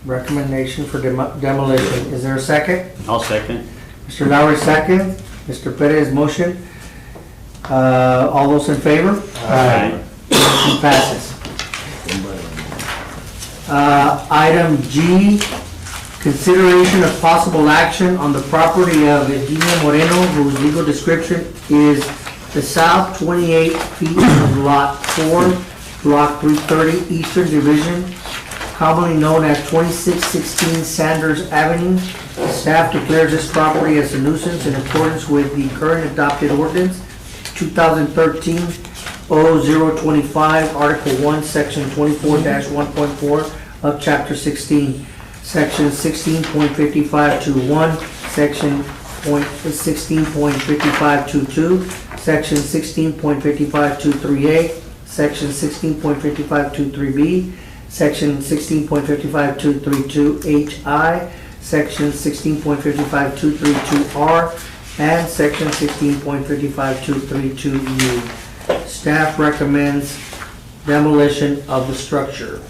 Recommendation for demolition. Is there a second? I'll second. Mr. Lowry, second. Mr. Perez, motion. All those in favor? Aye. Motion passes. Item G, consideration of possible action on the property of Virginia Moreno, whose legal description is the south 28 feet of Lot 4, Block 330, Eastern Division, commonly known as 2616 Sanders Avenue. Staff declares this property as a nuisance in accordance with the current adopted ordinance 2013-0025, Article 1, Section 24-1.4 of Chapter 16, Section 16.5521, Section 16.5522, Section 16.5523A, Section 16.5523B, Section 16.552322HI, Section 16.552322R, and Section 16.552322U. Staff recommends demolition of the structure.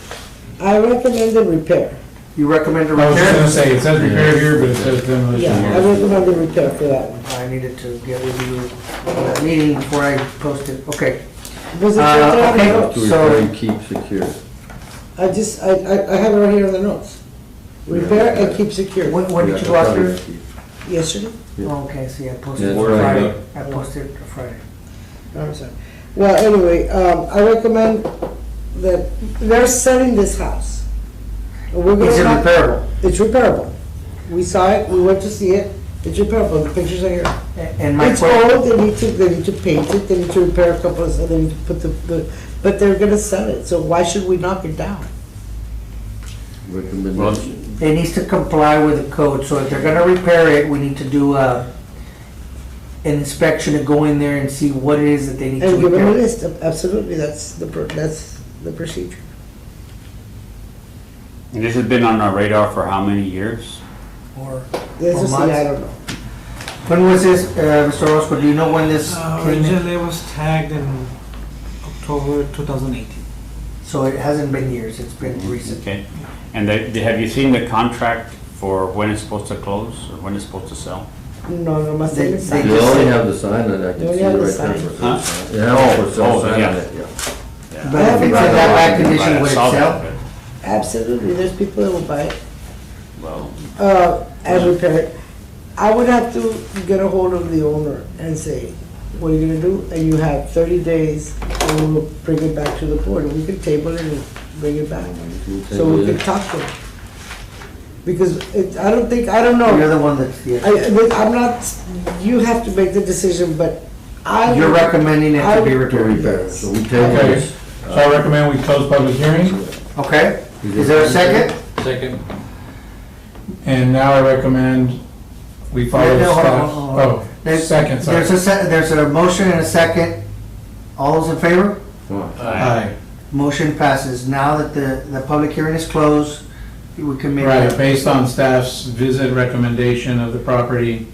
I recommend the repair. You recommend a I was just gonna repair? say, it says repair here, but it says demolition. Yeah, I recommend the repair for that one. I needed to get with you for that meeting before I post it. Okay. Was it right there on the okay. notes? To So- repair and keep secure. I have it right here on the notes. Repair and keep secure. When did you go Yeah, after? keep. Yesterday? Oh, okay, see, I posted Yeah, it it's Friday. right I posted it Friday. I'm sorry. Well, anyway, I recommend that they're selling this house. We're gonna Is it knock- repairable? It's repairable. We saw it, we went to see it, it's repairable, the pictures are here. And my It's question, old, they need to paint it, they need to repair a couple of, they need to put but they're gonna sell it, so why should we knock it down? Recommendation. it needs to comply with the code, so if they're gonna repair it, we need to do an inspection to go in there and see what it is that they need to And give them a repair. list, absolutely, that's the procedure. And this has been on our radar for how many years? Or This Or is, months? I don't know. when was this, Mr. Orozco, do you know when this came in? Originally it was tagged in October 2018. So it hasn't been years, it's been recent. Okay. And have you seen the contract for when it's supposed to close or when it's supposed to sell? No, más They- they they sign. You just only said- have the sign that I You can only see have the right there. sign. for Huh? sale. You have it for sale Oh, sign yeah. on it, yeah. But if it's in that bad condition, would it I saw that, sell? but- Absolutely, there's people that will buy it, Well, and repair it. I would have to get a hold of the owner and say, what are you gonna do? And you have 30 days, and we'll bring it back to the board, and we can table it and bring it back. So we can talk to them. Because I don't You're know. the one that's, yeah. I'm not, you have to make the decision, but I. You're recommending it to be To repaired. repair, so we table Okay, this. so I recommend we close public hearing, Okay, is there a second? Second. and now I recommend we follow No, hold on, staff. hold on. Oh, There's- second, sorry. There's a motion and a second. All those in favor? Aye. Motion passes. Now that the public hearing is closed, we can make. Right, based on staff's visit recommendation of the property,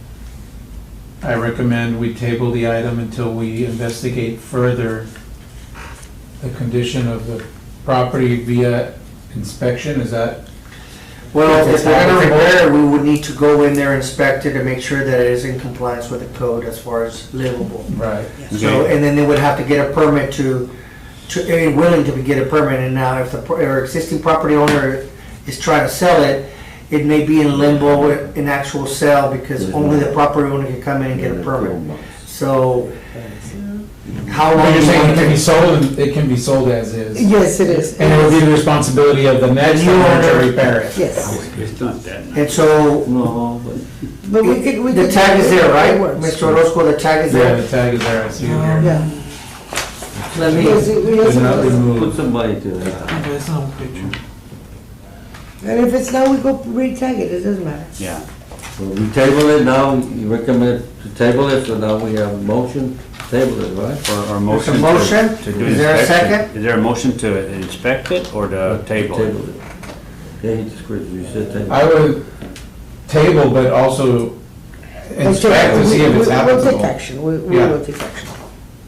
I recommend we table the item until we investigate further the condition of the property via inspection, is that? Well, It's if we're gonna habitable. repair it, we would need to go in there, inspect it, to make sure that it is in compliance with the code as far as livable. Right. So, and then they would have to get a permit willing to get a permit, and now if our existing property owner is trying to sell it, it may be in limbo in actual sale, because only the property owner can come in and get a permit. So, how long? Well, you're do you saying want it can be to- sold, and it can be sold as is? Yes, it is. And it will be the responsibility of the next New owner to owner. repair it? Yes, it's not that. And so, No, but we could. the tag is there, right? It works. Mr. Orozco, the tag is Yeah, there? the tag is there, I see it here. Yeah. Let me, Yes, it- yes, Did it not is. but remove. put somebody to that. Okay, it's not a picture. And if it's now, we go re-tag it, it doesn't matter. Yeah. So we table it now, you recommend to table it, so now we have a motion, table it, right? Or there's a motion motion? to do Is there a inspection. second? Is there a motion to inspect it or to table it? it. Yeah, he just, you said table. I would table, but also inspect to see if it's We'll take habitable action, we Yeah. will take action.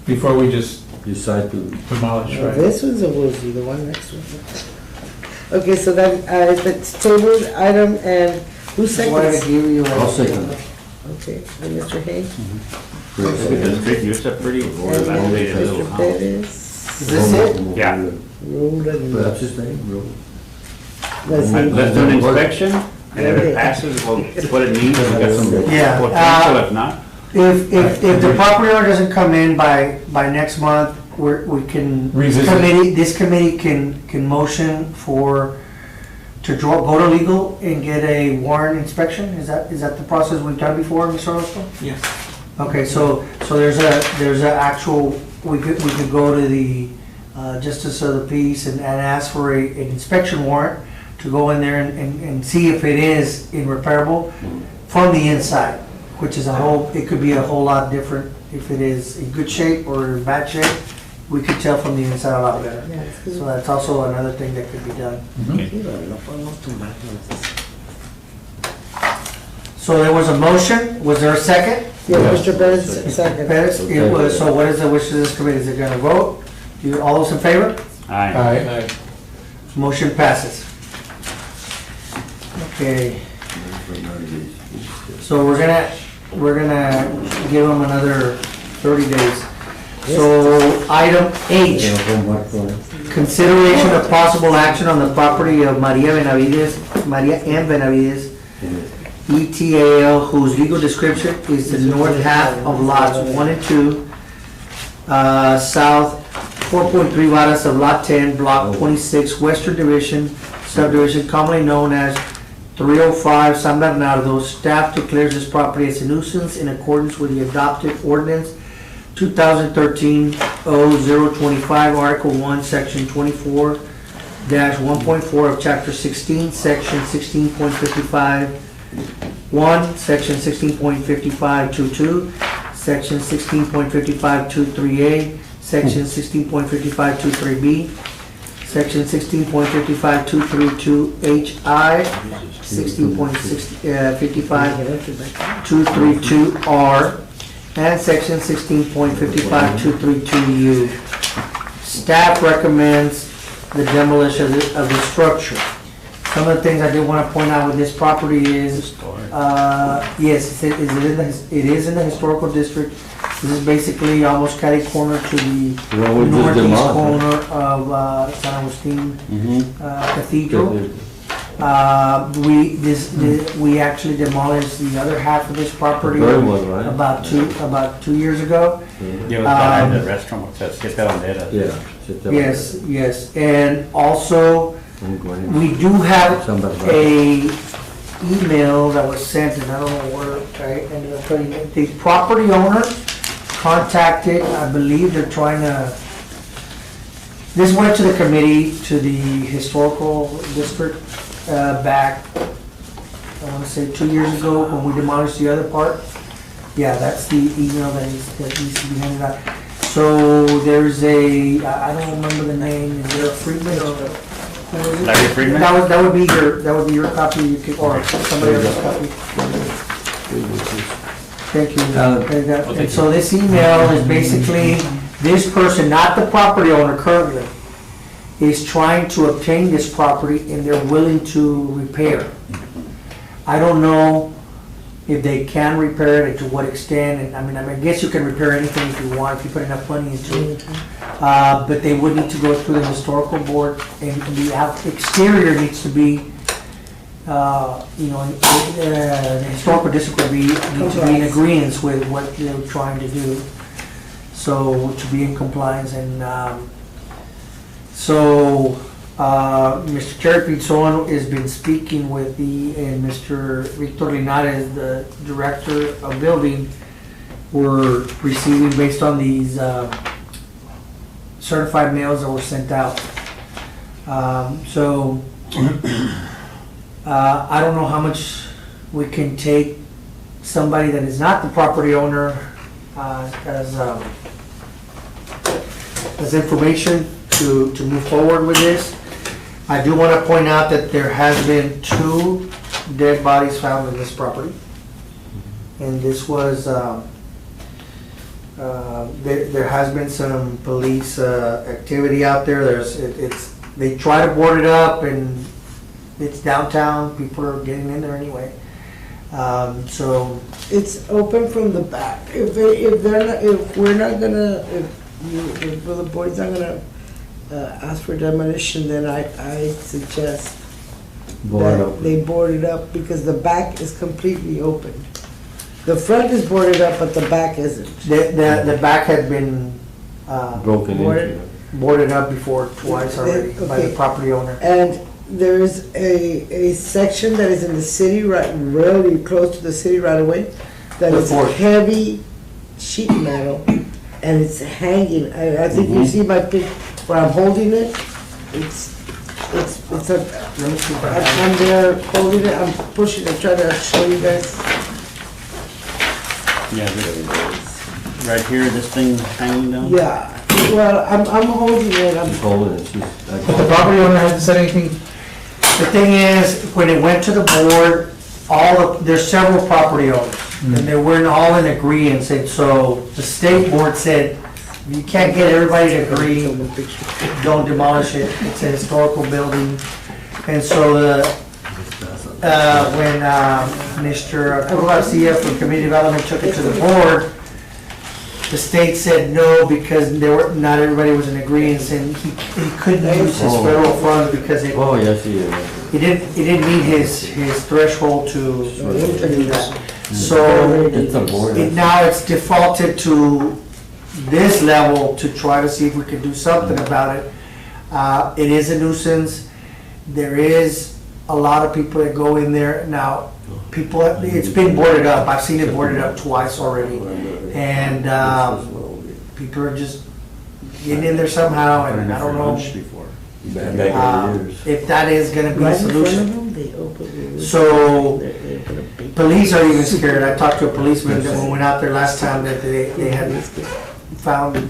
before we just Decide to, demolish, Well, right? this one's a woozy, the one next one. Okay, so then, it's tabled item, and who I wanted to seconds? give you I'll a, second it. Okay, and Mr. Hayes? Look at this picture, it's a pretty dilapidated little Mr. house. Perez? is this it? Yeah. Ruled and. That's his name, Rule. Let's And see. let's do an inspection, and if it passes, we'll what it needs, we got some Yeah, potential, if not. If the property owner doesn't come in by next month, we can, Revisit. this committee can motion to go to legal and get a warrant inspection? Is that the process we've done before, Mr. Orozco? Yes. Okay, so there's a actual, we could go to the Justice of the Peace and ask for an inspection warrant to go in there and see if it is irreparable from the inside, which is it could be a whole lot different if it is in good shape or in bad shape, we could tell from the inside a lot better. Yeah, it's So good. that's also another thing that could be done. No podemos tumbar. So there was a motion, was there a second? Yeah, Yes. Mr. Perez, second. Perez, it was, so what is the wish of this committee? Is it gonna vote? All those in favor? Aye. Aye. Motion passes. Okay. So we're gonna give them another 30 days. So item H, consideration of possible action on the property of Maria M. Benavides, ETAL, whose legal description is the north half of lots 1 and 2, south 4.3 varas of lot 10, block 26, western division, subdivision commonly known as 305 San Bernardo. Staff declares this property as a nuisance in accordance with the adopted ordinance 2013-0025, Article 1, Section 24-1.4 of Chapter 16, Section 16.55, 1, Section 16.5522, Section 16.5523A, Section 16.5523B, Section 16.552322HI, 16.552322R, and Section 16.552322U. Staff recommends the demolition of the structure. Some of the things I did want to point out with this property is, yes, it is in the historical district. This is basically almost catty corner to the Well, we just northeast demolished corner of San Agustin Cathedral. We actually demolished the other half of this property Very well, right? about 2 years ago. Yeah, behind the restaurant, what's that, Siete Banderas? Yeah. Yes, and also, we do have a email that was sent, and I don't know where I ended up putting it. The property owner contacted, I believe they're trying to, this went to the committee, to the historical district, back, I want to say 2 years ago, when we demolished the other part. Yeah, that's the email that needs to be handed out. So there's I don't remember the name, is there a Friedman or? Larry Friedman? That would be your copy, you could, or somebody else's copy. Thank you. And so this email is basically, this person, not the property owner currently, is trying to obtain this property and they're willing to repair. I don't know if they can repair it and to what extent, and I mean, I guess you can repair anything if you want, if you put enough money into it. But they would need to go through the historical board, and the exterior needs to be, the historical district would need to be in agreement with what they're trying to do. So, to be in compliance, and, Mr. Jerry Pinzon has been speaking with and Mr. Victor Linares, the Director of Building, were receiving based on these certified mails that were sent out. I don't know how much we can take somebody that is not the property owner as information to move forward with this. I do want to point out that there has been 2 dead bodies found in this property. And this was, there has been some police activity out there. They try to board it up, and it's downtown, people are getting in there anyway. So, It's open from the back. If the board's not gonna ask for demolition, then I suggest that they board it up, because the back is completely open. The front is boarded up, but the back isn't. the back had been Broken into. boarded up before twice already by the Okay. property owner. And there's a section that is in the city, right, really close to the city right away, that The is fourth. heavy sheet metal, and it's hanging. I think you see my pic, where I'm holding it, it's a, Let me see if I have I'm there holding it, I'm pushing it, trying to show you guys. Yeah, right here, this thing hanging down? Yeah, well, I'm holding it, I'm, Hold it, she's. If the property owner hasn't said anything, The thing is, when it went to the board, there's several property owners, and they weren't all in agreement, and so the state board said, you can't get everybody to agree, don't demolish it, it's a historical building. And so when Mr. Garcia from Community Development took it to the board, the state said no, because not everybody was in agreement, and he couldn't use his federal funds because Oh, yes, he is. he didn't meet his threshold to do that. So It's a board. now it's defaulted to this level to try to see if we can do something about it. It is a nuisance. There is a lot of people that go in there. Now, it's been boarded up. I've seen it boarded up twice already. And people are just getting in there somehow, and I don't know if that is gonna be a right in front of solution. them, they open. So, They put a big. Police are even scared. I talked to a policeman that when we went out there last time that they had found, you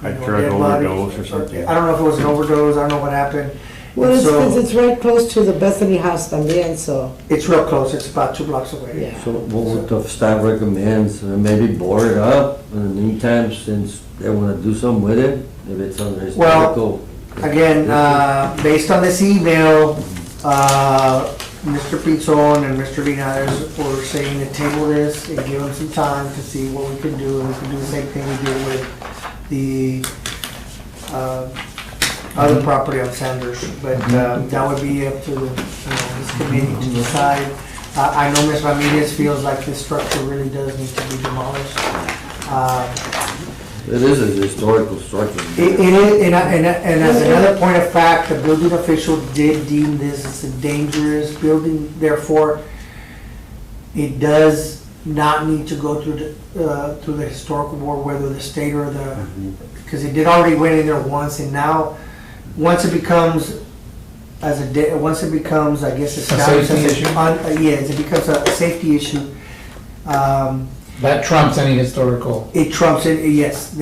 A know, drug dead bodies. overdose or something. I don't know if it was an overdose, I don't know what happened. Well, it's, So- 'cause it's right close to the Bethany House también, so, It's real close, it's about 2 blocks away. yeah. So what would the staff recommends, maybe board it up in the meantime, since they wanna do something with it, if it's on their historical. Again, based on this email, Mr. Pizzon and Mr. Linares were saying to table this and give them some time to see what we can do, and we can do the same thing we did with the other property on Sanders, but that would be up to, this committee to decide. I know Ms. Ramirez feels like this structure really does need to be demolished. It is a historical structure. It is, and as another point of fact, the building official did deem this as a dangerous building, therefore, it does not need to go through the historical board, whether the state or because it did already went in there once, and now, once it becomes, I guess, established safety as issue? yes, it becomes a safety issue. that trumps any historical. It trumps it, yes,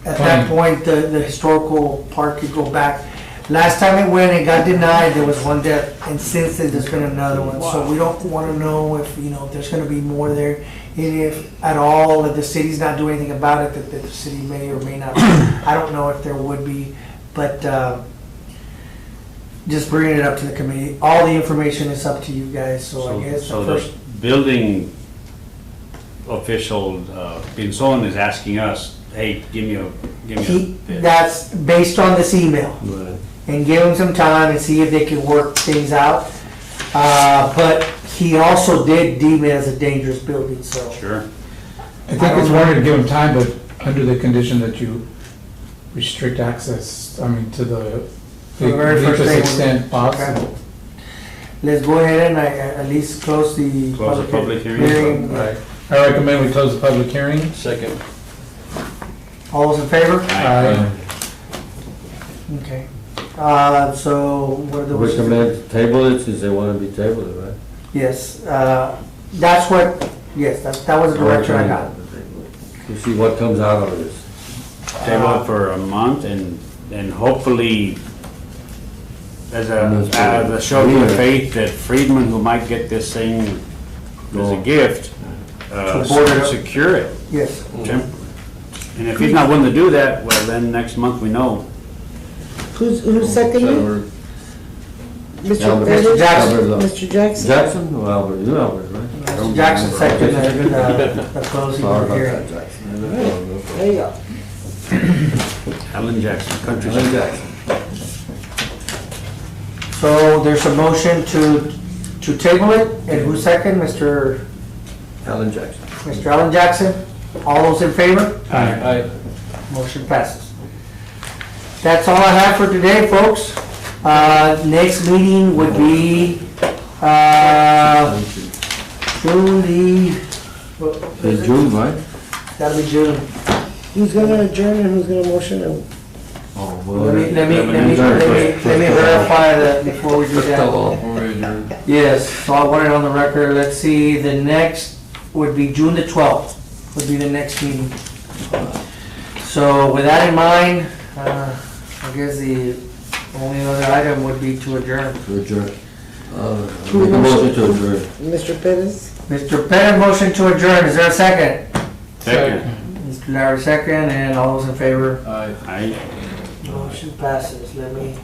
at that point, the historical part could go back. Last time it went, it got denied, there was one death, and since then, there's been another one. So we don't wanna know if, if there's gonna be more there, and if at all, if the city's not doing anything about it, that the city may or may not. I don't know if there would be, but, just bringing it up to the committee. All the information is up to you guys, so I guess So the the first, building official, Pinzon is asking us, hey, give me a bid. that's based on this email. Right. And give them some time and see if they can work things out. But he also did deem it as a dangerous building, so. Sure. I think it's warranted to give them time, but under the condition that you restrict access, to the The very first deepest thing. extent possible. Okay. Let's go ahead and at least close the. Close the public hearing. Right. I recommend we close the public hearing. Second. All those in favor? Aye. Okay. So what are the wishes? Recommend table it, since they wanna be tabled, right? Yes, that's what, yes, that was the direction I got. To see what comes out of this. Table it for a month and hopefully as a show of faith that Friedman, who might get this thing as a gift, To board it up. secure it. Yes. Okay? And if he's not willing to do that, well, then next month we know. Who's seconding? Mr. Albert. Pettis? Jackson. Mr. Jackson? Jackson, or Albert, you Albert, right? Mr. Jackson second, the closing Sorry of the about hearing. that, Jackson. There you go. Alan Jackson, country. Alan Jackson. So there's a motion to table it, and who's second? Mr. Alan Jackson. Allen Jackson? All those in favor? Aye. Motion passes. That's all I have for today, folks. Next meeting would be, June It's June, right? That'll be June. Who's gonna adjourn and who's gonna motion and Oh, Let me verify that before we do that. Yes, so I want it on the record. Let's see, the next would be June the 12th, would be the next meeting. So with that in mind, I guess the only other item would be to adjourn. To adjourn. Make a motion to adjourn. Mr. Pettis? Mr. Pettit, motion to adjourn, is there a second? Second. Mr. Larry, second, and all those in favor? Aye. I Motion passes, let me